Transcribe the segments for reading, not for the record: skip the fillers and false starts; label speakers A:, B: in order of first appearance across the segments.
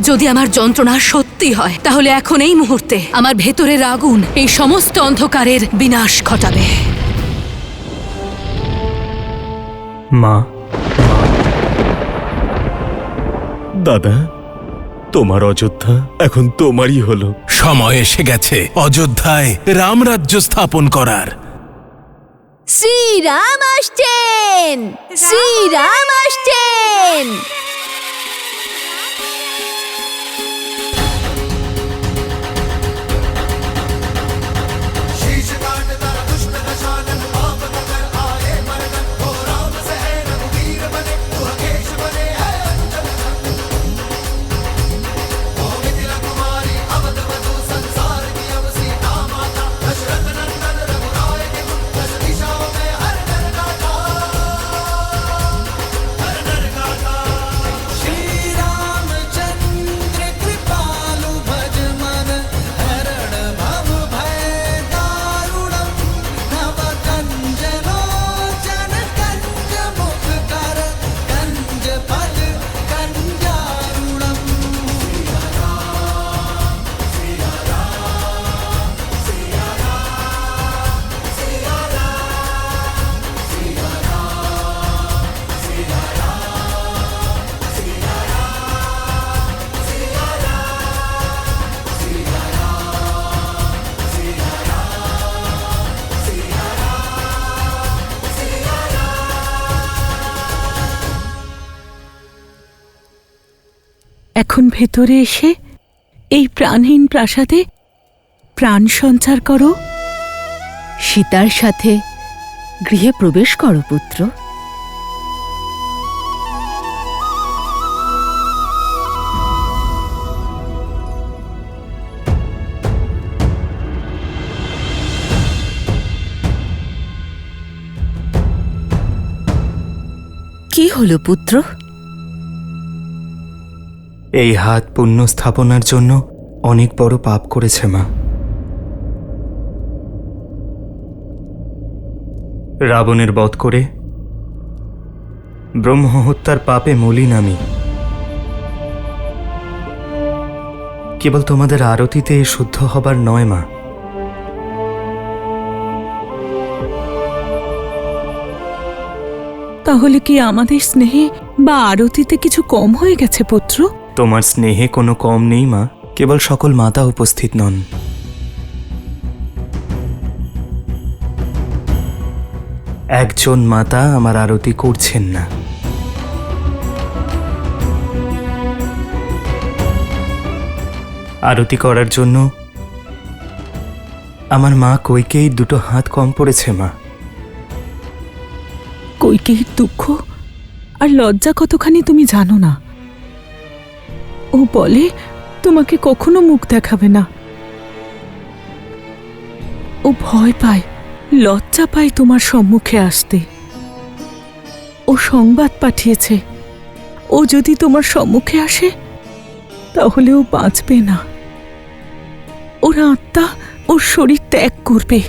A: যদি আমার যন্ত্রণা সত্যি হয় তাহলে এখন এই মুহূর্তে আমার ভেতরের আগুন এই সমস্ত অন্ধকারের বিনাশ ঘটাবে।
B: মা, দাদা, তোমার অযোধ্যা এখন তোমারই হলো।
C: সময় এসে গেছে অযোধ্যায় রামরাজ্য স্থাপন করার।
D: শ্রীরাম আসছেন, শ্রীরাম আসছেন।
E: এখন ভেতরে এসে এই প্রাণহীন প্রাসাদে প্রাণ সঞ্চার করো।
D: সীতার সাথে গৃহে প্রবেশ করো পুত্র। কি হলো পুত্র?
B: এই হাত পুণ্য স্থাপনার জন্য অনেক বড় পাপ করেছে মা। রাবণের বধ করে ব্রহ্মহত্যার পাপে মলিন আমি। কেবল তোমাদের আরতিতে শুদ্ধ হবার নয় মা,
E: তাহলে কি আমাদের স্নেহে বা আরতিতে কিছু কম হয়ে গেছে পুত্র?
B: তোমার স্নেহে কোনো কম নেই মা, কেবল সকল মাতা উপস্থিত নন। একজন মাতা আমার আরতি করছেন না। আরতি করার জন্য আমার মা কইকেই দুটো হাত কম পড়েছে মা।
E: কৈকেয়ীর দুঃখ আর লজ্জা কতখানি তুমি জানো না। ও বলে তোমাকে কখনো মুখ দেখাবে না। ও ভয় পায়, লজ্জা পায় তোমার সম্মুখে আসতে। ও সংবাদ পাঠিয়েছে, ও যদি তোমার সম্মুখে আসে তাহলে ও বাঁচবে না। ওর আত্মা ওর শরীর ত্যাগ করবে।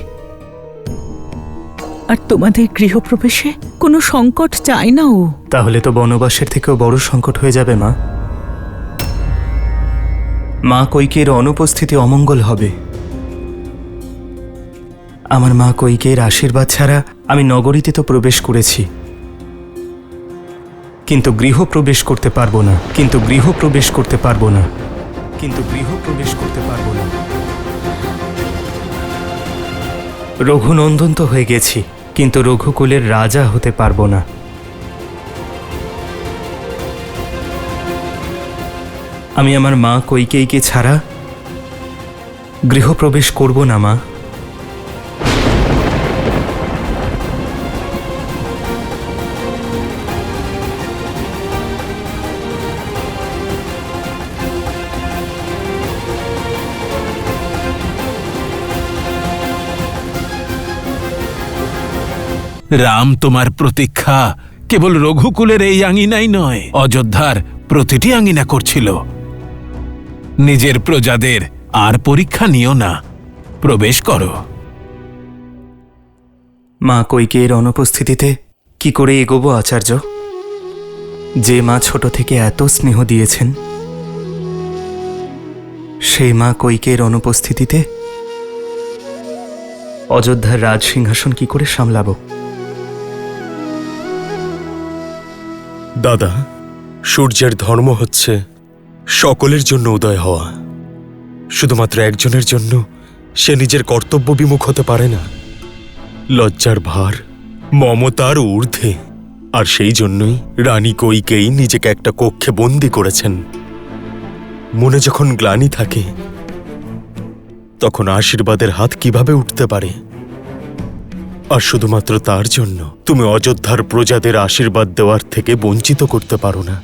E: আর তোমাদের গৃহপ্রবেশে কোনো সংকট চায় না ও।
B: তাহলে তো বনবাসের থেকেও বড় সংকট হয়ে যাবে মা। মা কৈকেয়ীর অনুপস্থিতি অমঙ্গল হবে। আমার মা কৈকেয়ীর আশীর্বাদ ছাড়া আমি নগরীতে তো প্রবেশ করেছি, কিন্তু গৃহ প্রবেশ করতে পারবো না, কিন্তু গৃহ প্রবেশ করতে পারবো না, কিন্তু গৃহ প্রবেশ করতে পারবো না। রঘুনন্দন তো হয়ে গেছি, কিন্তু রঘুকুলের রাজা হতে পারবো না। আমি আমার মা কৈকেয়ীকে ছাড়া গৃহপ্রবেশ করব না মা।
C: রাম তোমার প্রতীক্ষা কেবল রঘুকুলের এই আঙিনাই নয়, অযোধ্যার প্রতিটি আঙিনা করছিল। নিজের প্রজাদের আর পরীক্ষা নিও না, প্রবেশ করো।
B: মা কৈকেয়ীর অনুপস্থিতিতে কি করে এগোবো আচার্য? যে মা ছোট থেকে এত স্নেহ দিয়েছেন, সেই মা কৈকেয়ীর অনুপস্থিতিতে অযোধ্যার রাজ সিংহাসন কি করে সামলাবো?
F: দাদা, সূর্যের ধর্ম হচ্ছে সকলের জন্য উদয় হওয়া। শুধুমাত্র একজনের জন্য সে নিজের কর্তব্য বিমুখ হতে পারে না। লজ্জার ভার মমতার ঊর্ধ্বে, আর সেই জন্যই রানী কৈকেয়ী নিজেকে একটা কক্ষে বন্দী করেছেন। মনে যখন গ্লানি থাকে তখন আশীর্বাদের হাত কিভাবে উঠতে পারে? আর শুধুমাত্র তার জন্য তুমি অযোধ্যার প্রজাদের আশীর্বাদ দেওয়ার থেকে বঞ্চিত করতে পারো না।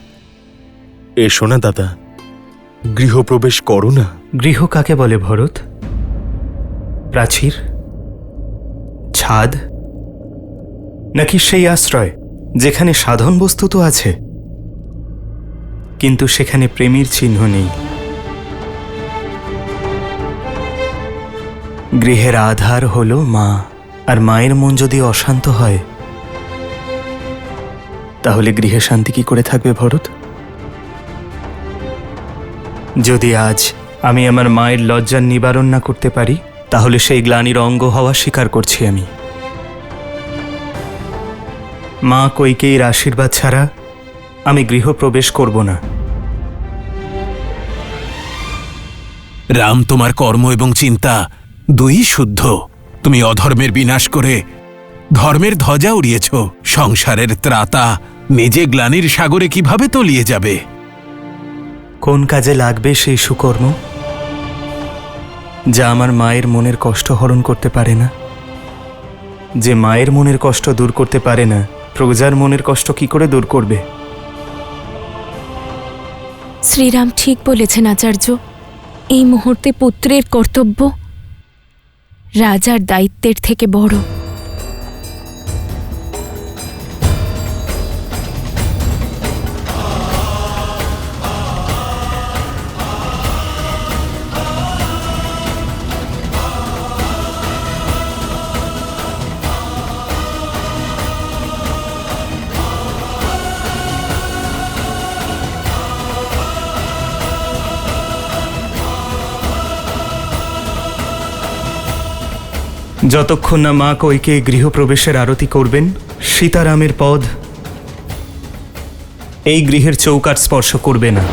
F: এসো না দাদা, গৃহপ্রবেশ করো না।
B: গৃহ কাকে বলে ভরত? প্রাচীর, ছাদ, নাকি সেই আশ্রয় যেখানে সাধন বস্তু তো আছে কিন্তু সেখানে প্রেমের চিহ্ন নেই? গৃহের আধার হলো মা, আর মায়ের মন যদি অশান্ত হয় তাহলে গৃহে শান্তি কি করে থাকবে ভরত? যদি আজ আমি আমার মায়ের লজ্জার নিবারণ না করতে পারি তাহলে সেই গ্লানির অঙ্গ হওয়া স্বীকার করছি আমি। মা কৈকেয়ীর আশীর্বাদ ছাড়া আমি গৃহপ্রবেশ করব না।
C: রাম, তোমার কর্ম এবং চিন্তা দুই শুদ্ধ। তুমি অধর্মের বিনাশ করে ধর্মের ধ্বজা উড়িয়েছ। সংসারের ত্রাতা নিজে গ্লানির সাগরে কিভাবে তলিয়ে যাবে?
B: কোন কাজে লাগবে সেই সুকর্ম যা আমার মায়ের মনের কষ্ট হরণ করতে পারে না? যে মায়ের মনের কষ্ট দূর করতে পারে না, প্রজার মনের কষ্ট কি করে দূর করবে?
G: শ্রীরাম ঠিক বলেছেন আচার্য। এই মুহূর্তে পুত্রের কর্তব্য রাজার দায়িত্বের থেকে বড়।
B: যতক্ষণ না মা কৈকেয়ী গৃহপ্রবেশের আরতি করবেন, সীতারামের পদ এই গৃহের চৌকাঠ স্পর্শ করবে না।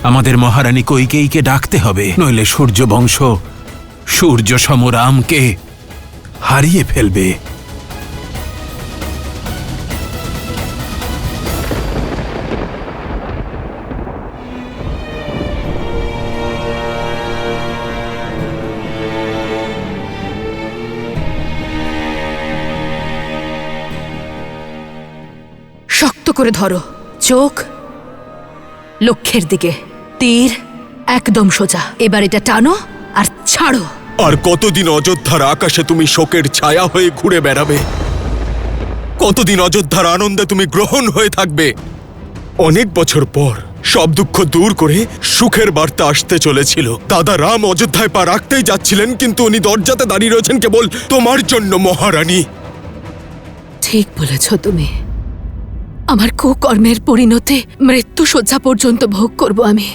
C: আমাদের মহারানী কৈকেয়ীকে ডাকতে হবে, নইলে সূর্যবংশ সূর্য সম রামকে হারিয়ে ফেলবে।
A: শক্ত করে ধরো, চোখ লক্ষ্যের দিকে, তীর একদম সোজা। এবার এটা টানো আর ছাড়ো।
F: আর কতদিন অযোধ্যার আকাশে তুমি শোকের ছায়া হয়ে ঘুরে বেড়াবে? কতদিন অযোধ্যার আনন্দে তুমি গ্রহণ হয়ে থাকবে? অনেক বছর পর সব দুঃখ দূর করে সুখের বার্তা আসতে চলেছিল। দাদা রাম অযোধ্যায় পা রাখতেই যাচ্ছিলেন, কিন্তু উনি দরজাতে দাঁড়িয়ে রয়েছেন কেবল তোমার জন্য মহারানী।
A: ঠিক বলেছ তুমি। আমার কুকর্মের পরিণতি মৃত্যু শয্যা পর্যন্ত ভোগ করব আমি।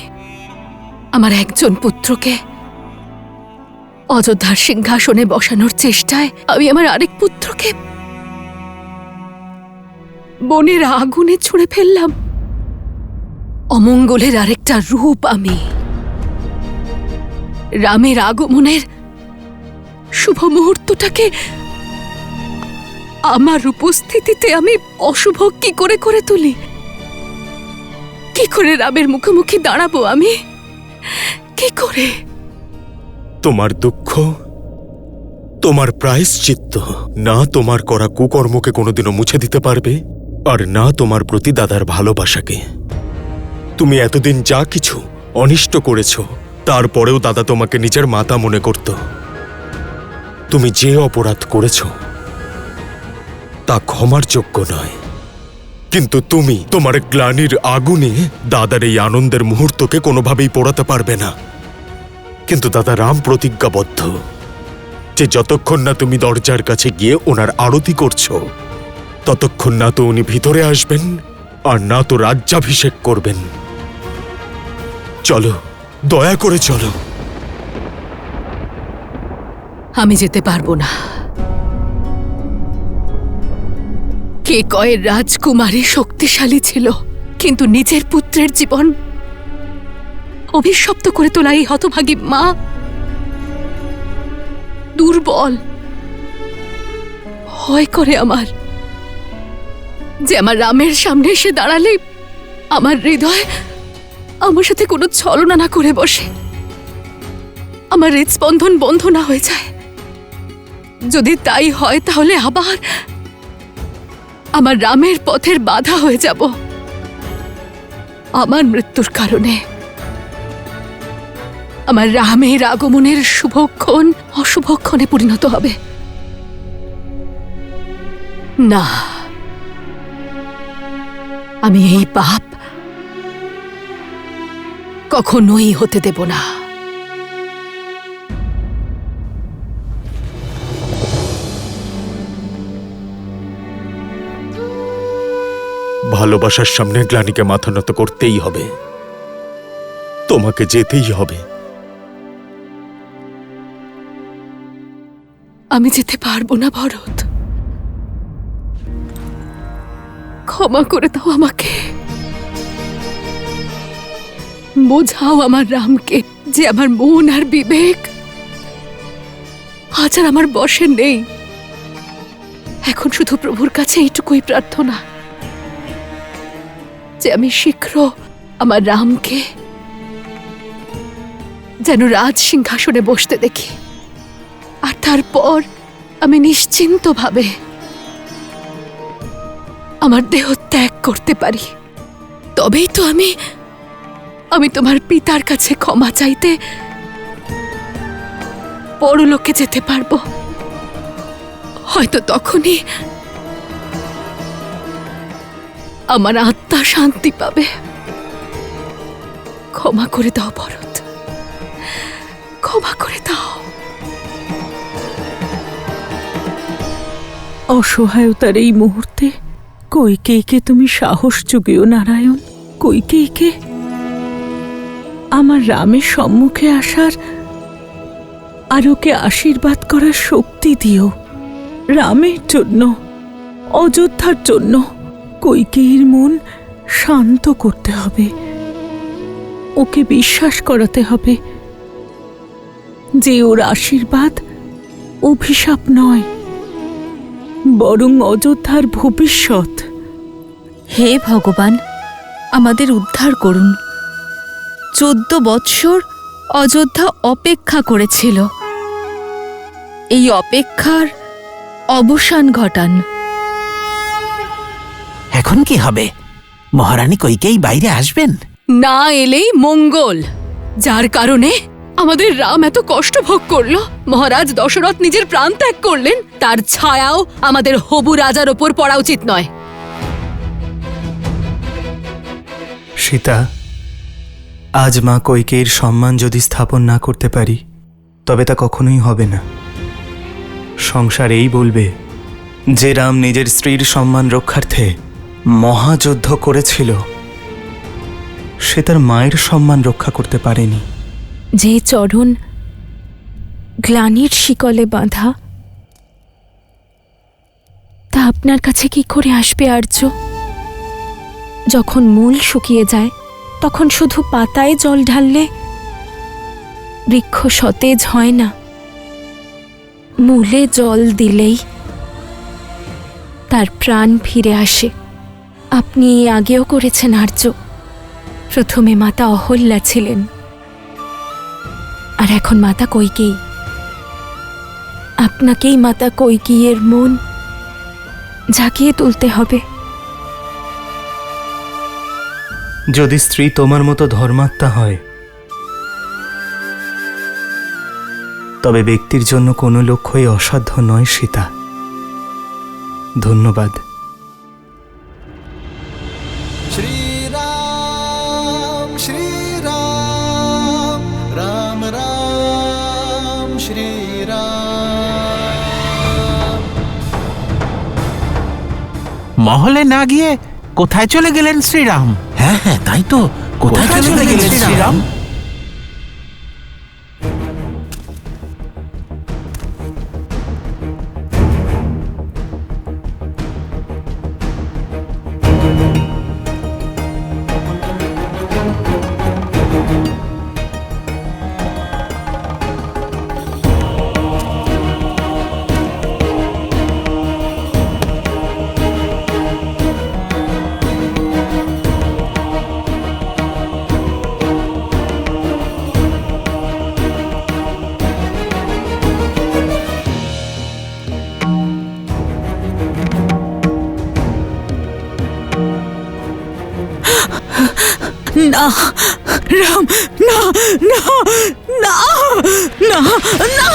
A: আমার একজন পুত্রকে অযোধ্যার সিংহাসনে বসানোর চেষ্টায় আমি আমার আরেক পুত্রকে বনের আগুনে ছুঁড়ে ফেললাম। অমঙ্গলের আরেকটা রূপ আমি। রামের আগমনের শুভ মুহূর্তটাকে আমার উপস্থিতিতে আমি অশুভ কি করে করে তুলি? কি করে রামের মুখোমুখি দাঁড়াবো আমি? কি করে?
F: তোমার দুঃখ, তোমার প্রায়শ্চিত্ত না তোমার করা কুকর্মকে কোনোদিনও মুছে দিতে পারবে, আর না তোমার প্রতি দাদার ভালোবাসাকে। তুমি এতদিন যা কিছু অনিষ্ট করেছ, তারপরেও দাদা তোমাকে নিজের মাতা মনে করত। তুমি যে অপরাধ করেছ তা ক্ষমার যোগ্য নয়, কিন্তু তুমি তোমার গ্লানির আগুনে দাদার এই আনন্দের মুহূর্তকে কোনোভাবেই পোড়াতে পারবে না। কিন্তু দাদা রাম প্রতিজ্ঞাবদ্ধ যে যতক্ষণ না তুমি দরজার কাছে গিয়ে ওনার আরতি করছো ততক্ষণ না তো উনি ভিতরে আসবেন আর না তো রাজ্যাভিষেক করবেন। চলো, দয়া করে চলো।
A: আমি যেতে পারবো না। কে কয়ের রাজকুমারী শক্তিশালী ছিল, কিন্তু নিজের পুত্রের জীবন অভিশপ্ত করে তোলা এই হতভাগী মা দুর্বল। ভয় করে আমার যে আমার রামের সামনে এসে দাঁড়ালে আমার হৃদয় আমার সাথে কোনো ছলনা না করে বসে, আমার হৃদস্পন্দন বন্ধ না হয়ে যায়। যদি তাই হয় তাহলে আবার আমার রামের পথের বাধা হয়ে যাব। আমার মৃত্যুর কারণে আমার রামের আগমনের শুভক্ষণ অশুভক্ষণে পরিণত হবে। না, আমি এই পাপ কখনোই হতে দেব না।
F: ভালোবাসার সামনে গ্লানিকে মাথা নত করতেই হবে, তোমাকে যেতেই হবে।
A: আমি যেতে পারবো না ভরত, ক্ষমা করে দাও আমাকে। বোঝাও আমার রামকে যে আমার মন আর বিবেক আজ আর আমার বশে নেই। এখন শুধু প্রভুর কাছে এইটুকুই প্রার্থনা যে আমি শীঘ্র আমার রামকে যেন রাজ সিংহাসনে বসতে দেখি, আর তারপর আমি নিশ্চিন্তভাবে আমার দেহ ত্যাগ করতে পারি। তবেই তো আমি তোমার পিতার কাছে ক্ষমা চাইতে পরলোকে যেতে পারবো। হয়তো তখনই আমার আত্মা শান্তি পাবে। ক্ষমা করে দাও ভরত, ক্ষমা করে দাও।
E: অসহায়তার এই মুহূর্তে কইকেয়ীকে তুমি সাহস জুগিও নারায়ণ। কইকেয়ীকে আমার রামের সম্মুখে আসার আর ওকে আশীর্বাদ করার শক্তি দিও। রামের জন্য, অযোধ্যার জন্য কইকেয়ীর মন শান্ত করতে হবে। ওকে বিশ্বাস করাতে হবে যে ওর আশীর্বাদ অভিশাপ নয়, বরং অযোধ্যার ভবিষ্যৎ।
D: হে ভগবান, আমাদের উদ্ধার করুন। 14 বৎসর অযোধ্যা অপেক্ষা করেছিল, এই অপেক্ষার অবসান ঘটান।
H: এখন কি হবে? মহারানী কইকেয়ী বাইরে আসবেন?
A: না এলেই মঙ্গল, যার কারণে আমাদের রাম এত কষ্ট ভোগ করলো। মহারাজ দশরথ নিজের প্রাণ ত্যাগ করলেন, তার ছায়াও আমাদের হবু রাজার ওপর পড়া উচিত নয়।
B: সীতা, আজ মা কইকেয়ীর সম্মান যদি স্থাপন না করতে পারি তবে তা কখনোই হবে না। সংসার এই বলবে যে রাম নিজের স্ত্রীর সম্মান রক্ষার্থে মহাযুদ্ধ করেছিল, সে তার মায়ের সম্মান রক্ষা করতে পারেনি।
G: যে চরণ গ্লানির শিকলে বাঁধা, তা আপনার কাছে কি করে আসবে আর্য? যখন মূল শুকিয়ে যায় তখন শুধু পাতায় জল ঢাললে বৃক্ষ সতেজ হয় না। মূলে জল দিলেই তার প্রাণ ফিরে আসে। আপনি এ আগেও করেছেন আর্য। প্রথমে মাতা অহল্যা ছিলেন, আর এখন মাতা কইকেয়ী। আপনাকেই মাতা কইকেয়ীর মন জাগিয়ে তুলতে হবে।
B: যদি স্ত্রী তোমার মতো ধর্মাত্মা হয় তবে ব্যক্তির জন্য কোনো লক্ষ্যই অসাধ্য নয় সীতা। ধন্যবাদ।
I: श्रीराम श्रीराम राम राम श्रीराम
C: মহলে না গিয়ে কোথায় চলে গেলেন শ্রীরাম?
H: হ্যাঁ হ্যাঁ, তাই তো। কোথায় চলে গেলেন শ্রীরাম?
E: না রাম, না না না না না,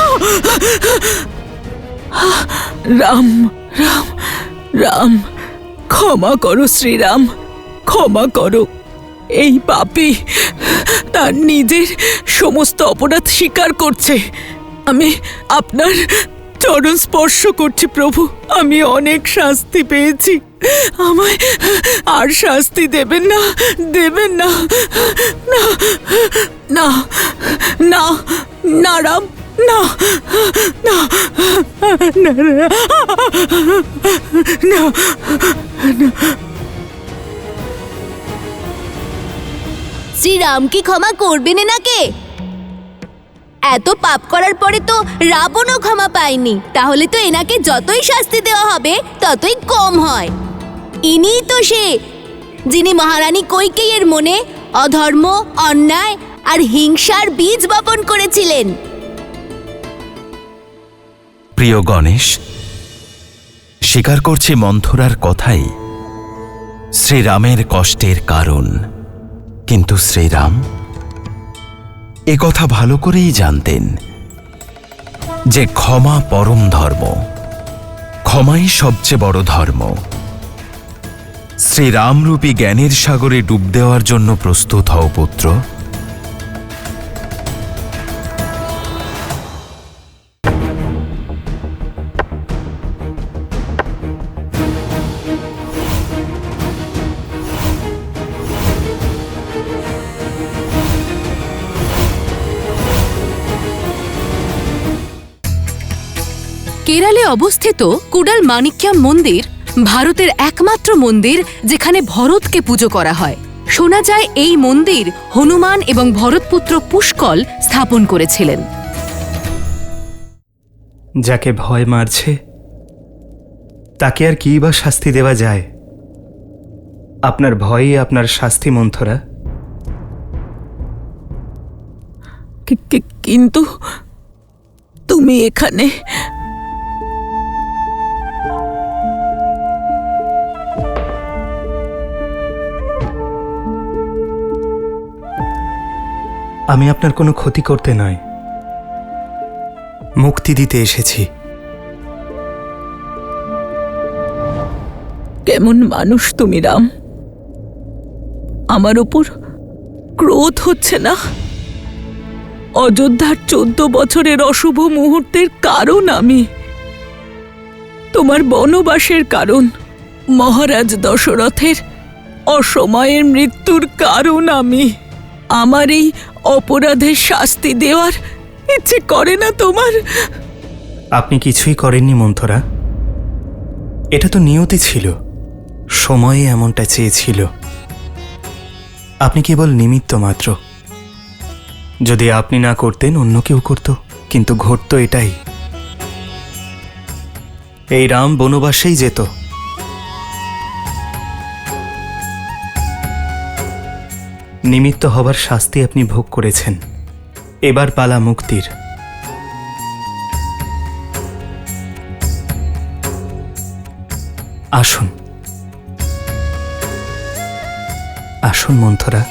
E: রাম রাম রাম, ক্ষমা করো শ্রীরাম, ক্ষমা করো। এই পাপী তার নিজের সমস্ত অপরাধ স্বীকার করছে। আমি আপনার চরণ স্পর্শ করছি প্রভু। আমি অনেক শাস্তি পেয়েছি, আমায় আর শাস্তি দেবেন না, দেবেন না। না না না না রাম, না না না না না।
J: শ্রীরাম কি ক্ষমা করবেন এনাকে? এত পাপ করার পরে তো রাবণও ক্ষমা পায়নি, তাহলে তো এনাকে যতই শাস্তি দেওয়া হবে ততই কম হয়। ইনিই তো সে যিনি মহারানী কৈকেয়ীর মনে অধর্ম, অন্যায় আর হিংসার বীজ বপন করেছিলেন।
K: প্রিয় গণেশ, স্বীকার করছি মন্থরার কথাই শ্রীরামের কষ্টের কারণ, কিন্তু শ্রীরাম এ কথা ভালো করেই জানতেন যে ক্ষমা পরম ধর্ম, ক্ষমাই সবচেয়ে বড় ধর্ম। শ্রীরামরূপী জ্ঞানের সাগরে ডুব দেওয়ার জন্য প্রস্তুত হও পুত্র।
A: কেরালে অবস্থিত কুডাল মানিক্যাম মন্দির ভারতের একমাত্র মন্দির যেখানে ভরতকে পুজো করা হয়। শোনা যায় এই মন্দির হনুমান এবং ভরতপুত্র পুষ্কল স্থাপন করেছিলেন।
B: যাকে ভয় মারছে তাকে আর কি বা শাস্তি দেওয়া যায়? আপনার ভয়ই আপনার শাস্তি মন্থরা।
E: কিন্তু তুমি এখানে
B: আমি আপনার কোনো ক্ষতি করতে নয়, মুক্তি দিতে এসেছি।
E: কেমন মানুষ তুমি রাম? আমার উপর ক্রোধ হচ্ছে না? অযোধ্যার 14 বছরের অশুভ মুহূর্তের কারণ আমি, তোমার বনবাসের কারণ, মহারাজ দশরথের অসময়ের মৃত্যুর কারণ আমি। আমার এই অপরাধের শাস্তি দেওয়ার ইচ্ছে করে না তোমার?
B: আপনি কিছুই করেননি মন্থরা, এটা তো নিয়তি ছিল, সময়ে এমনটা চেয়েছিল। আপনি কেবল নিমিত্ত মাত্র। যদি আপনি না করতেন অন্য কেউ করত, কিন্তু ঘটত এটাই। এই রাম বনবাসেই যেত। নিমিত্ত হবার শাস্তি আপনি ভোগ করেছেন, এবার পালা মুক্তির। আসুন আসুন মন্থরা।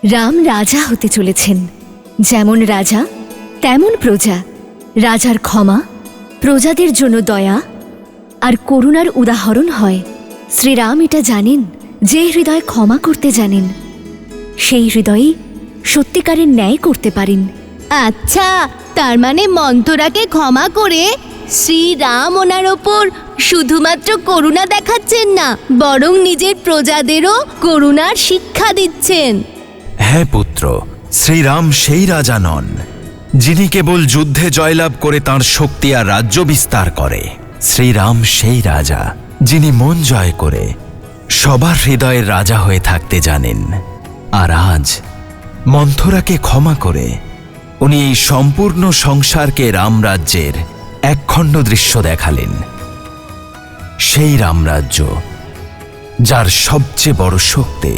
L: রাম রাজা হতে চলেছেন। যেমন রাজা তেমন প্রজা। রাজার ক্ষমা, প্রজাদের জন্য দয়া আর করুণার উদাহরণ হয়। শ্রীরাম এটা জানেন, যে হৃদয় ক্ষমা করতে জানেন সেই হৃদয়ই সত্যিকারের ন্যায় করতে পারেন।
J: আচ্ছা, তার মানে মন্থরাকে ক্ষমা করে শ্রীরাম ওনার ওপর শুধুমাত্র করুণা দেখাচ্ছেন না, বরং নিজের প্রজাদেরও করুণার শিক্ষা দিচ্ছেন।
K: হ্যাঁ পুত্র, শ্রীরাম সেই রাজা নন যিনি কেবল যুদ্ধে জয়লাভ করে তাঁর শক্তি আর রাজ্য বিস্তার করে। শ্রীরাম সেই রাজা যিনি মন জয় করে সবার হৃদয়ের রাজা হয়ে থাকতে জানেন। আর আজ মন্থরাকে ক্ষমা করে উনি এই সম্পূর্ণ সংসারকে রামরাজ্যের একখণ্ড দৃশ্য দেখালেন। সেই রামরাজ্য যার সবচেয়ে বড় শক্তি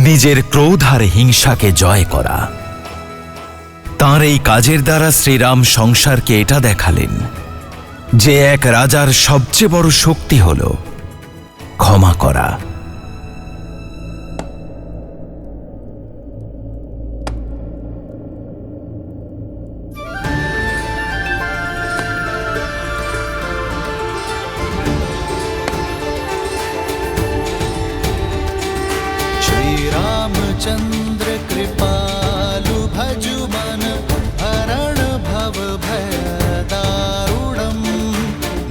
K: নিজের ক্রোধ আর হিংসাকে জয় করা। তাঁর এই কাজের দ্বারা শ্রীরাম সংসারকে এটা দেখালেন যে এক রাজার সবচেয়ে বড় শক্তি হল ক্ষমা করা।
I: रामचंद्र कृपालु भजु मन हरण भव भय दारुणम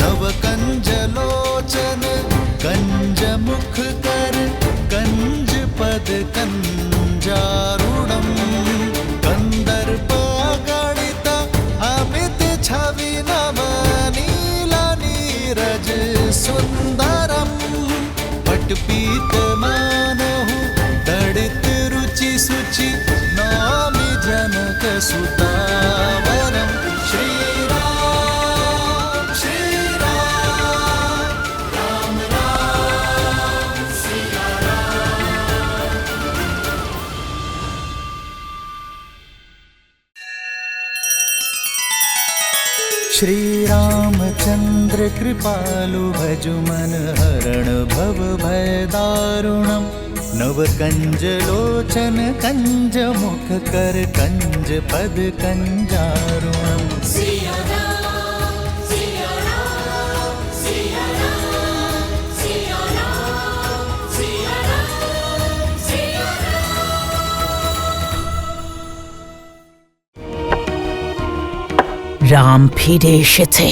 I: नव कंज लोचन कंज मुख कर कंज पद कंजारुणम कंदर्प गणित अमित छवि नव नीला नीरज सुंदरम पटपीत मानहु तड़ित रुचि सुचि नौमि जनक सुतावरम श्रीराम श्रीराम राम राम सिया राम। श्री रामचंद्र कृपालु भजु मन हरण भव भय दारुणम नव कंज लोचन कंज मुख कर कंज पद कंजारुणम। सिया राम सिया राम सिया राम सिया राम सिया राम सिया
E: রাম ফিরে এসেছে।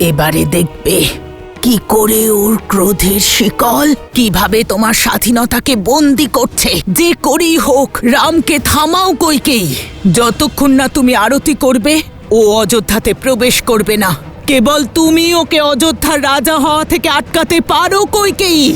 E: এবারে দেখবে কি করে ওর ক্রোধের শিকল কিভাবে তোমার স্বাধীনতাকে বন্দি করছে। যে করেই হোক রামকে থামাও কইকেয়ী। যতক্ষণ না তুমি আরতি করবে ও অযোধ্যাতে প্রবেশ করবে না। কেবল তুমি ওকে অযোধ্যার রাজা হওয়া থেকে আটকাতে পারো কইকেয়ী।